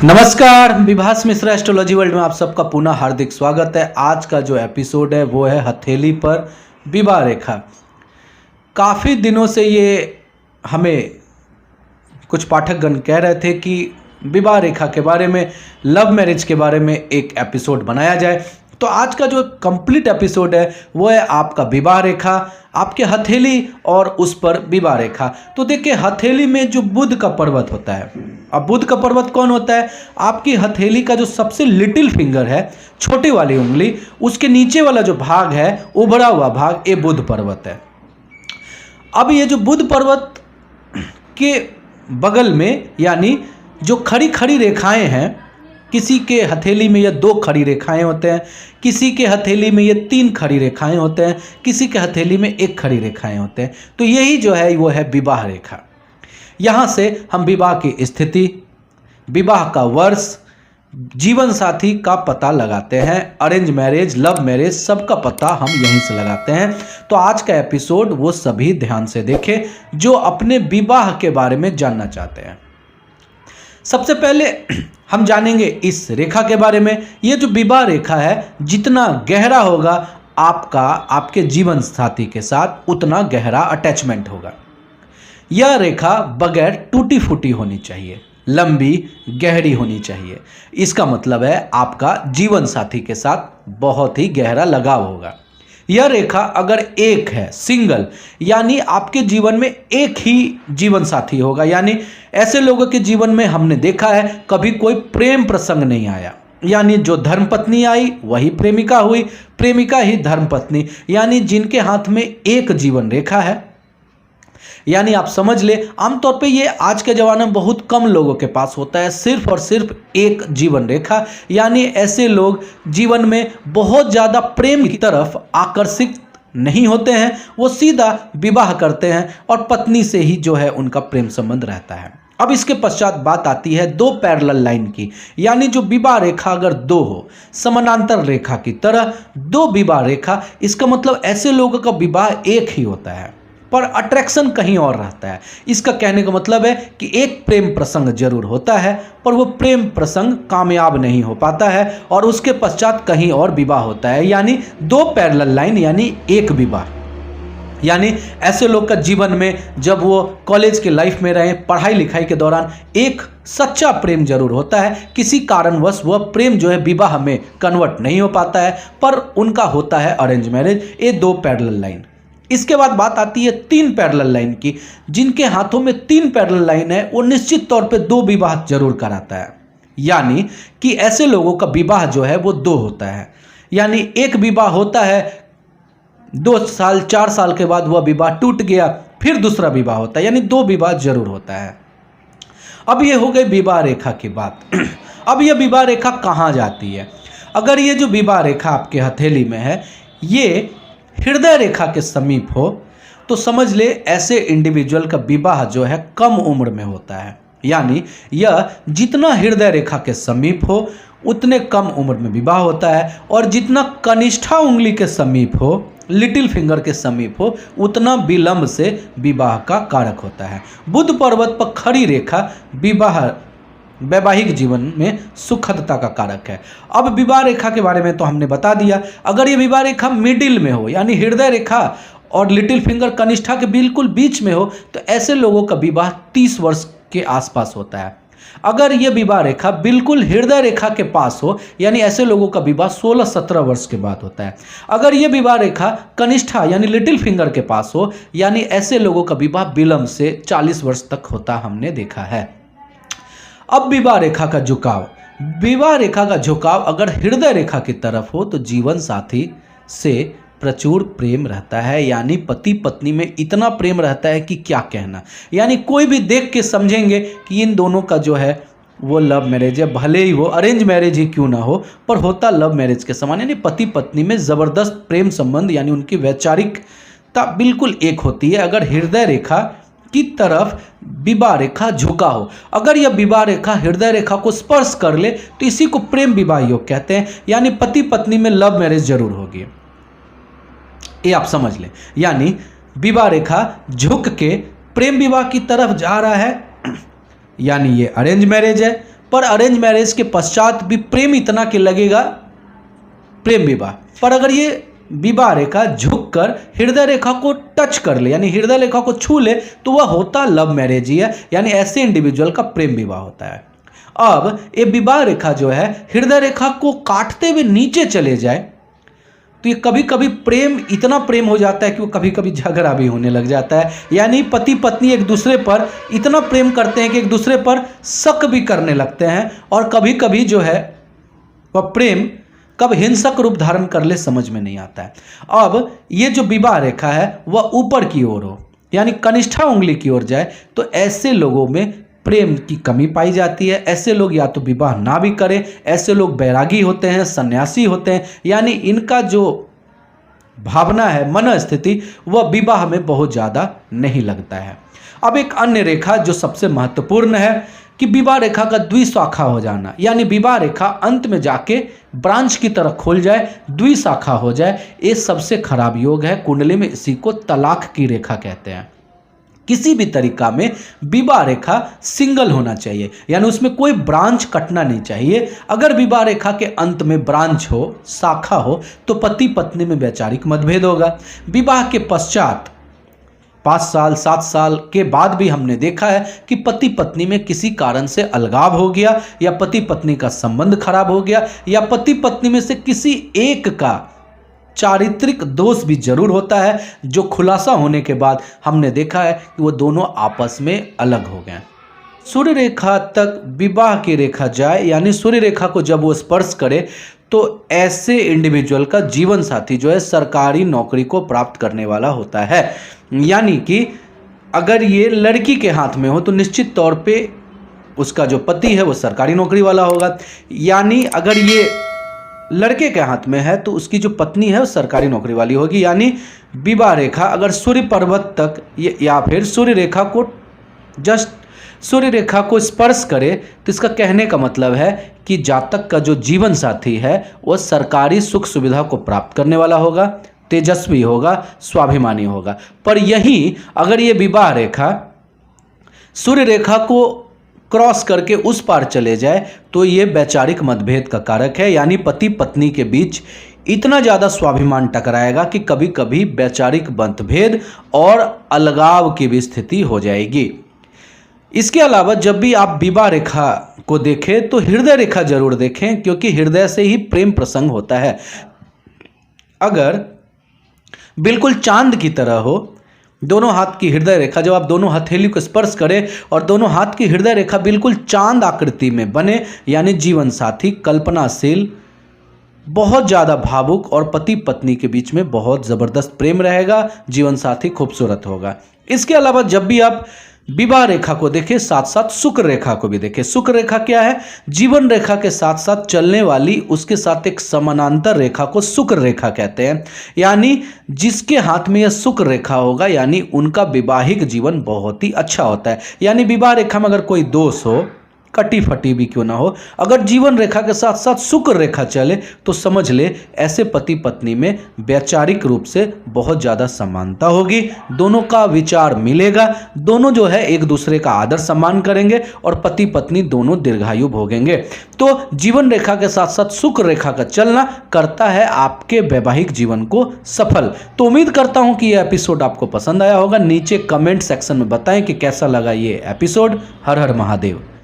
नमस्कार, Vibhas Mishra astrology world में आप सबका पुनः हार्दिक स्वागत है। आज का जो एपिसोड है वो है हथेली पर विवाह रेखा। काफ़ी दिनों से ये हमें कुछ पाठकगण कह रहे थे कि विवाह रेखा के बारे में, लव मैरिज के बारे में एक एपिसोड बनाया जाए। तो आज का जो कंप्लीट एपिसोड है वो है आपका विवाह रेखा, आपके हथेली और उस पर विवाह रेखा। तो देखिए, हथेली में जो बुध का पर्वत होता है, अब बुध का पर्वत कौन होता है? आपकी हथेली का जो सबसे लिटिल फिंगर है, छोटी वाली उंगली, उसके नीचे वाला जो भाग है, उभरा हुआ भाग, ये बुध पर्वत है। अब ये जो बुध पर्वत के बगल में, यानी जो खड़ी खड़ी रेखाएं हैं, किसी के हथेली में ये 2 खड़ी रेखाएं होते हैं, किसी के हथेली में ये 3 खड़ी रेखाएं होते हैं, किसी के हथेली में 1 खड़ी रेखाएं होते हैं। तो यही जो है वो है विवाह रेखा। यहाँ से हम विवाह की स्थिति, विवाह का वर्ष, जीवन साथी का पता लगाते हैं। अरेंज मैरिज, लव मैरिज, सबका पता हम यहीं से लगाते हैं। तो आज का एपिसोड वो सभी ध्यान से देखें जो अपने विवाह के बारे में जानना चाहते हैं। सबसे पहले हम जानेंगे इस रेखा के बारे में। ये जो विवाह रेखा है, जितना गहरा होगा आपका आपके जीवन साथी के साथ, उतना गहरा अटैचमेंट होगा। यह रेखा बगैर टूटी फूटी होनी चाहिए, लंबी गहरी होनी चाहिए। इसका मतलब है आपका जीवन साथी के साथ बहुत ही गहरा लगाव होगा। यह रेखा अगर एक है, सिंगल, यानी आपके जीवन में एक ही जीवन साथी होगा, यानी ऐसे लोगों के जीवन में हमने देखा है कभी कोई प्रेम प्रसंग नहीं आया, यानी जो धर्मपत्नी आई वही प्रेमिका हुई, प्रेमिका ही धर्मपत्नी, यानी जिनके हाथ में एक जीवन रेखा है। यानी आप समझ ले, आमतौर पे ये आज के ज़माने में बहुत कम लोगों के पास होता है, सिर्फ और सिर्फ एक जीवन रेखा। यानी ऐसे लोग जीवन में बहुत ज़्यादा प्रेम की तरफ आकर्षित नहीं होते हैं, वो सीधा विवाह करते हैं और पत्नी से ही जो है उनका प्रेम संबंध रहता है। अब इसके पश्चात बात आती है 2 पैरेलल लाइन की, यानी जो विवाह रेखा अगर 2 हो, समानांतर रेखा की तरह 2 विवाह रेखा, इसका मतलब ऐसे लोगों का विवाह एक ही होता है पर अट्रैक्शन कहीं और रहता है। इसका कहने का मतलब है कि एक प्रेम प्रसंग जरूर होता है पर वो प्रेम प्रसंग कामयाब नहीं हो पाता है और उसके पश्चात कहीं और विवाह होता है, यानी 2 पैरेलल लाइन, यानी एक विवाह। यानी ऐसे लोग का जीवन में जब वो कॉलेज के लाइफ में रहे, पढ़ाई लिखाई के दौरान एक सच्चा प्रेम जरूर होता है, किसी कारणवश वह प्रेम जो है विवाह में कन्वर्ट नहीं हो पाता है, पर उनका होता है अरेंज मैरिज। ये 2 पैरेलल लाइन। इसके बाद बात आती है 3 पैरेलल लाइन की। जिनके हाथों में 3 पैरेलल लाइन है वो निश्चित तौर पे 2 विवाह जरूर कराता है, यानी कि ऐसे लोगों का विवाह जो है वो 2 होता है। यानी एक विवाह होता है, 2 साल 4 साल के बाद वह विवाह टूट गया, फिर दूसरा विवाह होता है, यानी 2 विवाह जरूर होता है। अब ये हो गई विवाह रेखा की बात। अब यह विवाह रेखा कहाँ जाती है? अगर ये जो विवाह रेखा आपके हथेली में है, ये हृदय रेखा के समीप हो तो समझ ले ऐसे इंडिविजुअल का विवाह जो है कम उम्र में होता है। यानी यह जितना हृदय रेखा के समीप हो उतने कम उम्र में विवाह होता है, और जितना कनिष्ठा उंगली के समीप हो, लिटिल फिंगर के समीप हो, उतना विलंब से विवाह का कारक होता है। बुध पर्वत पर खड़ी रेखा विवाह, वैवाहिक जीवन में सुखदता का कारक है। अब विवाह रेखा के बारे में तो हमने बता दिया। अगर ये विवाह रेखा मिडिल में हो, यानी हृदय रेखा और लिटिल फिंगर कनिष्ठा के बिल्कुल बीच में हो, तो ऐसे लोगों का विवाह 30 वर्ष के आसपास होता है। अगर ये विवाह रेखा बिल्कुल हृदय रेखा के पास हो, यानी ऐसे लोगों का विवाह 16-17 वर्ष के बाद होता है। अगर ये विवाह रेखा कनिष्ठा यानी लिटिल फिंगर के पास हो, यानी ऐसे लोगों का विवाह विलंब से 40 वर्ष तक होता हमने देखा है। अब विवाह रेखा का झुकाव, विवाह रेखा का झुकाव अगर हृदय रेखा की तरफ हो तो जीवन साथी से प्रचुर प्रेम रहता है, यानी पति पत्नी में इतना प्रेम रहता है कि क्या कहना। यानी कोई भी देख के समझेंगे कि इन दोनों का जो है वो लव मैरिज है, भले ही वो अरेंज मैरिज ही क्यों ना हो, पर होता लव मैरिज के समान। यानी पति पत्नी में ज़बरदस्त प्रेम संबंध, यानी उनकी वैचारिकता बिल्कुल एक होती है अगर हृदय रेखा की तरफ विवाह रेखा झुका हो। अगर यह विवाह रेखा हृदय रेखा को स्पर्श कर ले तो इसी को प्रेम विवाह योग कहते हैं, यानी पति पत्नी में लव मैरिज जरूर होगी, ये आप समझ लें। यानी विवाह रेखा झुक के प्रेम विवाह की तरफ जा रहा है, यानी ये अरेंज मैरिज है। पर अरेंज मैरिज के पश्चात भी प्रेम इतना कि लगेगा प्रेम विवाह। पर अगर ये विवाह रेखा झुककर हृदय रेखा को टच कर ले, यानी हृदय रेखा को छू ले, तो वह होता लव मैरिज ही है, यानी ऐसे इंडिविजुअल का प्रेम विवाह होता है। अब ये विवाह रेखा जो है हृदय रेखा को काटते हुए नीचे चले जाए तो ये कभी कभी प्रेम इतना प्रेम हो जाता है कि वो कभी कभी झगड़ा भी होने लग जाता है, यानी पति पत्नी एक दूसरे पर इतना प्रेम करते हैं कि एक दूसरे पर शक भी करने लगते हैं, और कभी कभी जो है वह प्रेम कब हिंसक रूप धारण कर ले समझ में नहीं आता है। अब ये जो विवाह रेखा है वह ऊपर की ओर हो, यानी कनिष्ठा उंगली की ओर जाए, तो ऐसे लोगों में प्रेम की कमी पाई जाती है। ऐसे लोग या तो विवाह ना भी करें, ऐसे लोग बैरागी होते हैं, सन्यासी होते हैं, यानी इनका जो भावना है, मन स्थिति, वह विवाह में बहुत ज़्यादा नहीं लगता है। अब एक अन्य रेखा जो सबसे महत्वपूर्ण है कि विवाह रेखा का द्विशाखा हो जाना, यानी विवाह रेखा अंत में जाके ब्रांच की तरह खोल जाए, द्विशाखा हो जाए, ये सबसे खराब योग है कुंडली में। इसी को तलाक की रेखा कहते हैं। किसी भी तरीका में विवाह रेखा सिंगल होना चाहिए, यानी उसमें कोई ब्रांच कटना नहीं चाहिए। अगर विवाह रेखा के अंत में ब्रांच हो, शाखा हो, तो पति पत्नी में वैचारिक मतभेद होगा। विवाह के पश्चात 5 साल 7 साल के बाद भी हमने देखा है कि पति पत्नी में किसी कारण से अलगाव हो गया, या पति पत्नी का संबंध खराब हो गया, या पति पत्नी में से किसी एक का चारित्रिक दोष भी जरूर होता है, जो खुलासा होने के बाद हमने देखा है कि वो दोनों आपस में अलग हो गए। सूर्य रेखा तक विवाह की रेखा जाए, यानी सूर्य रेखा को जब वो स्पर्श करे, तो ऐसे इंडिविजुअल का जीवन साथी जो है सरकारी नौकरी को प्राप्त करने वाला होता है। यानी कि अगर ये लड़की के हाथ में हो तो निश्चित तौर पे उसका जो पति है वो सरकारी नौकरी वाला होगा, यानी अगर ये लड़के के हाथ में है तो उसकी जो पत्नी है वो सरकारी नौकरी वाली होगी। यानी विवाह रेखा अगर सूर्य पर्वत तक या फिर सूर्य रेखा को जस्ट सूर्य रेखा को स्पर्श करे, तो इसका कहने का मतलब है कि जातक का जो जीवन साथी है वह सरकारी सुख सुविधा को प्राप्त करने वाला होगा, तेजस्वी होगा, स्वाभिमानी होगा। पर यही अगर ये विवाह रेखा सूर्य रेखा को क्रॉस करके उस पार चले जाए तो ये वैचारिक मतभेद का कारक है, यानी पति पत्नी के बीच इतना ज़्यादा स्वाभिमान टकराएगा कि कभी कभी वैचारिक मतभेद और अलगाव की भी स्थिति हो जाएगी। इसके अलावा जब भी आप विवाह रेखा को देखें तो हृदय रेखा जरूर देखें, क्योंकि हृदय से ही प्रेम प्रसंग होता है। अगर बिल्कुल चांद की तरह हो दोनों हाथ की हृदय रेखा, जब आप दोनों हथेली को स्पर्श करें और दोनों हाथ की हृदय रेखा बिल्कुल चांद आकृति में बने, यानी जीवन साथी कल्पनाशील, बहुत ज़्यादा भावुक, और पति पत्नी के बीच में बहुत ज़बरदस्त प्रेम रहेगा, जीवन साथी खूबसूरत होगा। इसके अलावा जब भी आप विवाह रेखा को देखें साथ साथ शुक्र रेखा को भी देखें। शुक्र रेखा क्या है? जीवन रेखा के साथ साथ चलने वाली उसके साथ एक समानांतर रेखा को शुक्र रेखा कहते हैं। यानी जिसके हाथ में यह शुक्र रेखा होगा, यानी उनका वैवाहिक जीवन बहुत ही अच्छा होता है। यानी विवाह रेखा में अगर कोई दोष हो, कटी फटी भी क्यों ना हो, अगर जीवन रेखा के साथ साथ शुक्र रेखा चले तो समझ ले ऐसे पति पत्नी में वैचारिक रूप से बहुत ज़्यादा समानता होगी, दोनों का विचार मिलेगा, दोनों जो है एक दूसरे का आदर सम्मान करेंगे और पति पत्नी दोनों दीर्घायु भोगेंगे। तो जीवन रेखा के साथ साथ शुक्र रेखा का चलना करता है आपके वैवाहिक जीवन को सफल। तो उम्मीद करता हूं कि यह एपिसोड आपको पसंद आया होगा। नीचे कमेंट सेक्शन में बताएं कि कैसा लगा ये एपिसोड। हर हर महादेव।